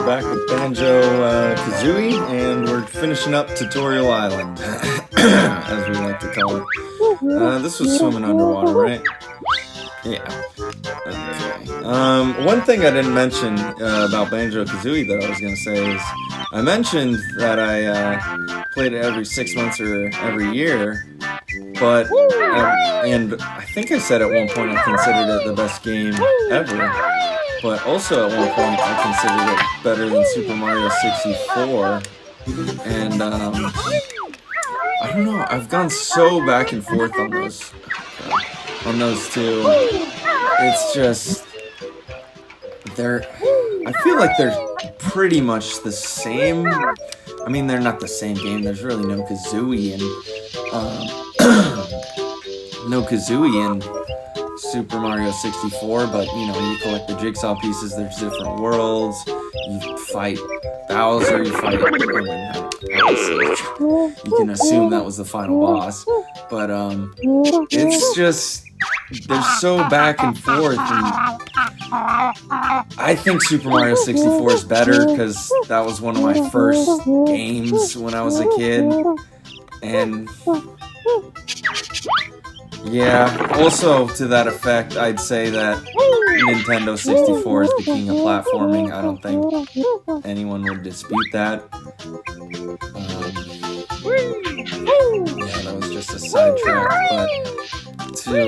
back with Banjo-Kazooie, and we're finishing up Tutorial Island, as we like to call it. This was swimming underwater, right? Yeah. Okay. One thing I didn't mention about Banjo-Kazooie that I was going to say is, I mentioned that I played it every 6 months or every year, but, and I think I said at one point I considered it the best game ever. But also at one point I considered it better than Super Mario 64, and I don't know, I've gone so back and forth on those two. It's just, I feel like they're pretty much the same. I mean, they're not the same game, there's really no Kazooie in Super Mario 64, but you know, you collect the Jigsaw pieces, there's different worlds, you fight Bowser, you fight, you can assume that was the final boss, but it's just, they're so back and forth, and I think Super Mario 64 is better, because that was one of my first games when I was a kid, and yeah, also to that effect, I'd say that Nintendo 64 is the king of platforming. I don't think anyone would dispute that. Yeah, that was just a sidetrack, but to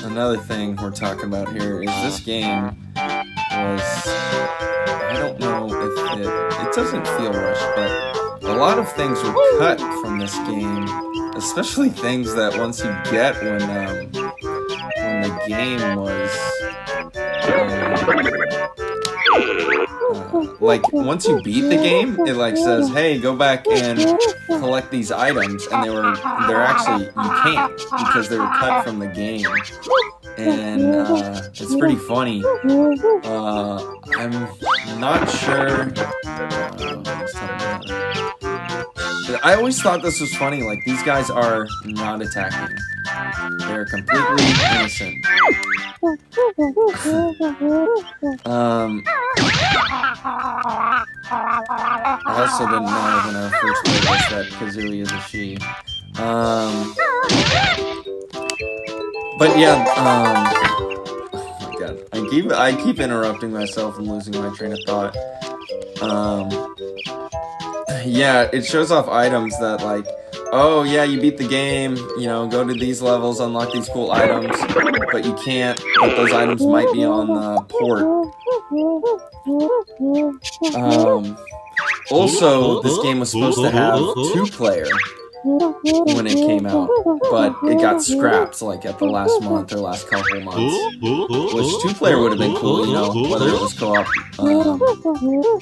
another thing we're talking about here is this game was, I don't know if it doesn't feel rushed, but a lot of things were cut from this game, especially things that once you get when the game was like once you beat the game, it like says, hey, go back and collect these items, and they're actually, you can't, because they were cut from the game, and it's pretty funny. I'm not sure. I always thought this was funny, like, these guys are not attacking. They're completely innocent. I also didn't know when I first played this that Kazooie is a she. But yeah, oh my god, I keep interrupting myself and losing my train of thought. Yeah, it shows off items that, like, oh yeah, you beat the game, you know, go to these levels, unlock these cool items, but you can't, but those items might be on the port. Also, this game was supposed to have 2-player when it came out, but it got scrapped, like, at the last month or last couple months, which 2-player would have been cool, you know, whether it was co-op, what do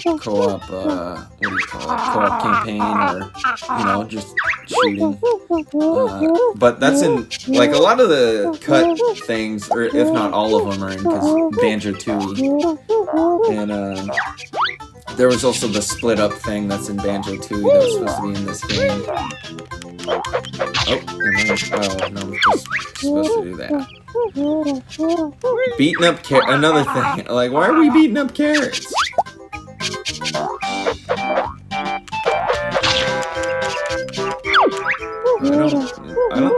you call it, co-op campaign, or, you know, just shooting, but that's in, like, a lot of the cut things, or if not all of them, are in Banjo-Tooie, and, there was also the split-up thing that's in Banjo-Tooie that was supposed to be in this game. Oh, no, I'm just supposed to do that. Beating up another thing, like, why are we beating up carrots?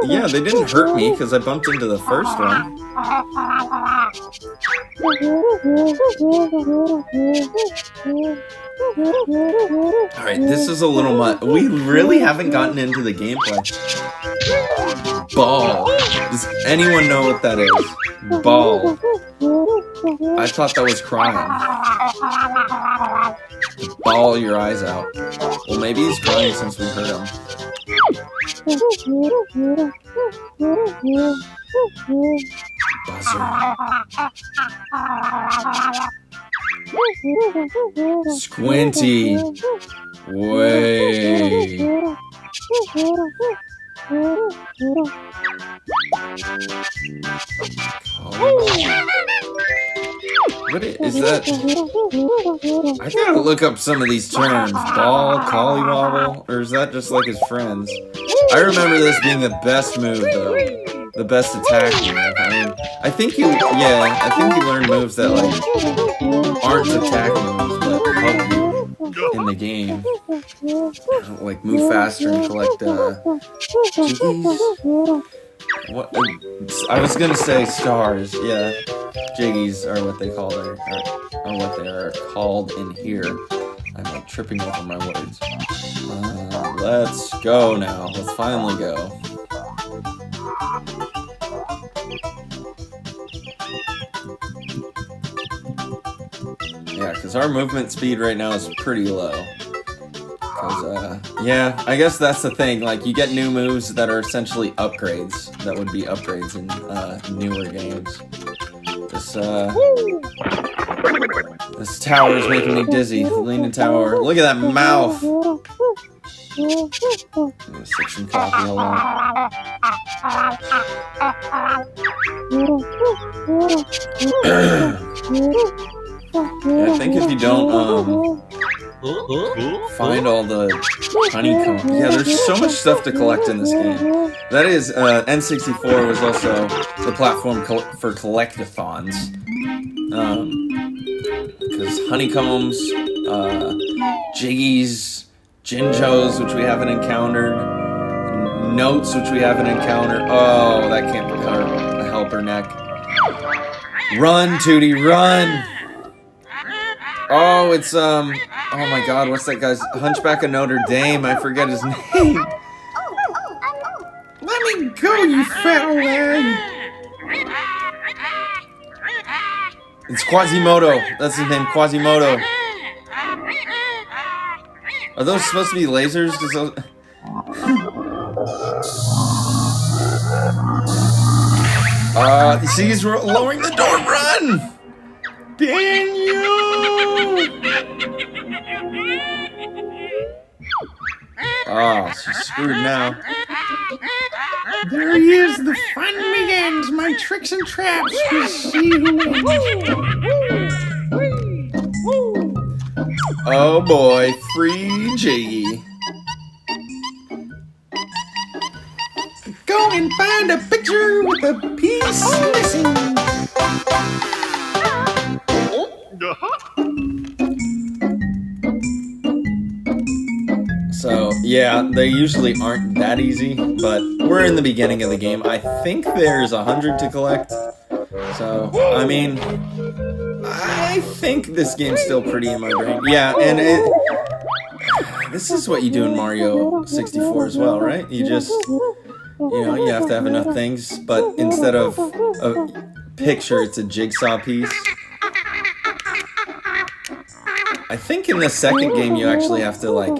Yeah, they didn't hurt me because I bumped into the first one. Alright, this is a little much. We really haven't gotten into the gameplay. Ball. Does anyone know what that is? Ball. I thought that was crying. Bawl your eyes out. Well, maybe he's crying since we heard him. Buzzer. Squinty. Way. What is that? I gotta look up some of these terms. Ball, collywobble, or is that just like his friends? I remember this being the best move, though. the best attack move. I mean, I think you learn moves that like aren't attack moves but help you in the game. Like move faster and collect jiggies. What? I was gonna say stars. Yeah, jiggies are what they call are what they are called in here. I'm like tripping over my words. Let's go now. Let's finally go. Yeah, because our movement speed right now is pretty low. Because, yeah, I guess that's the thing. Like, you get new moves that are essentially upgrades. That would be upgrades in newer games. This tower is making me dizzy. The Leaning Tower. Look at that mouth! I'm gonna sip some coffee along. Yeah, I think if you don't find all the honeycombs. Yeah, there's so much stuff to collect in this game. That is, N64 was also the platform for collectathons. Because honeycombs, jiggies, Jinjos, which we haven't encountered, notes, which we haven't encountered. Oh, that can't help her neck. Run, Tootie, run! Oh, it's, oh my god, what's that guy's? Hunchback of Notre Dame, I forget his name. Let me go, you fat leg! It's Quasimodo. That's his name, Quasimodo. Are those supposed to be lasers? You see, he's lowering the door. Run! Daniel! Oh, she's screwed now. There he is. The fun begins. My tricks and traps. We'll see who wins. Oh boy, free Jiggy. Go and find a picture with a piece missing. So, yeah, they usually aren't that easy, but we're in the beginning of the game. I think there's 100 to collect. So, I mean, I think this game's still pretty in my brain. Yeah, and this is what you do in Mario 64 as well, right? You just, you have to have enough things, but instead of a picture, it's a jigsaw piece. I think in the second game you actually have to, like,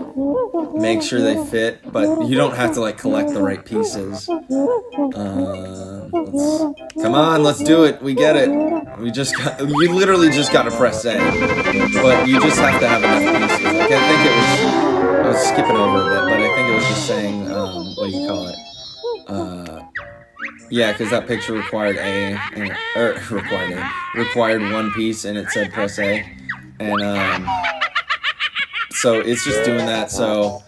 make sure they fit, but you don't have to, like, collect the right pieces. Come on, let's do it. We get it. You literally just gotta press A. But you just have to have enough pieces. Like, I was skipping over a bit, but I think it was just saying, what do you call it? Yeah, because that picture required A, required one piece, and it said press A. And, so it's just doing that, so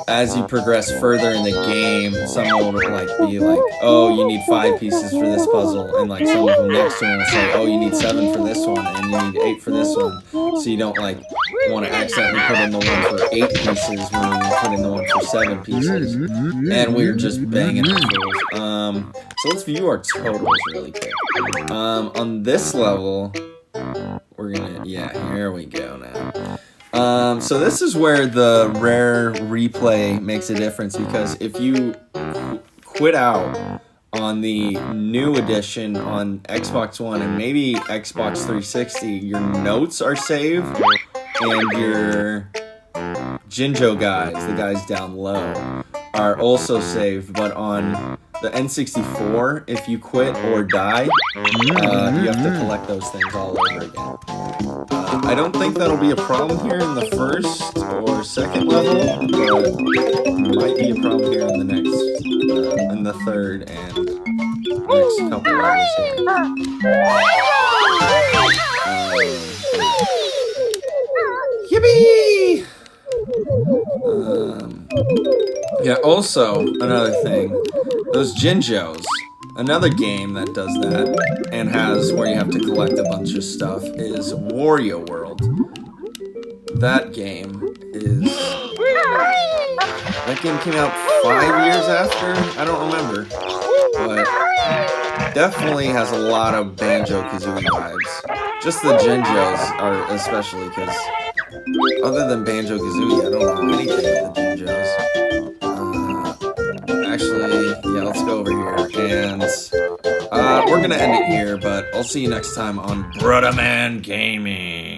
as you progress further in the game, someone will, like, be like, oh, you need 5 pieces for this puzzle, and, like, someone from next to him will say, oh, you need 7 for this one, and you need 8 for this one, so you don't, like, want to accidentally put in the one for 8 pieces when you put in the one for 7 pieces, and we're just banging the totals. So let's view our totals really quick. On this level, we're gonna, yeah, here we go now. So this is where the rare replay makes a difference, because if you quit out on the new edition on Xbox One and maybe Xbox 360, your notes are saved and your Jinjo guys, the guys down low, are also saved, but on the N64, if you quit or die, you have to collect those things all over again. I don't think that'll be a problem here in the first or second level, but might be a problem here in the next, in the third and next couple levels here. Yippee! Yeah, also, another thing, those Jinjos, Another game that does that and has where you have to collect a bunch of stuff is Wario World. That game is... That game came out 5 years after? I don't remember. But definitely has a lot of Banjo-Kazooie vibes. Just the Jinjos are especially, because other than Banjo-Kazooie, I don't know anything of the Jinjos. Actually, yeah, let's go over here, and we're gonna end it here, but I'll see you next time on Brother Man Gaming.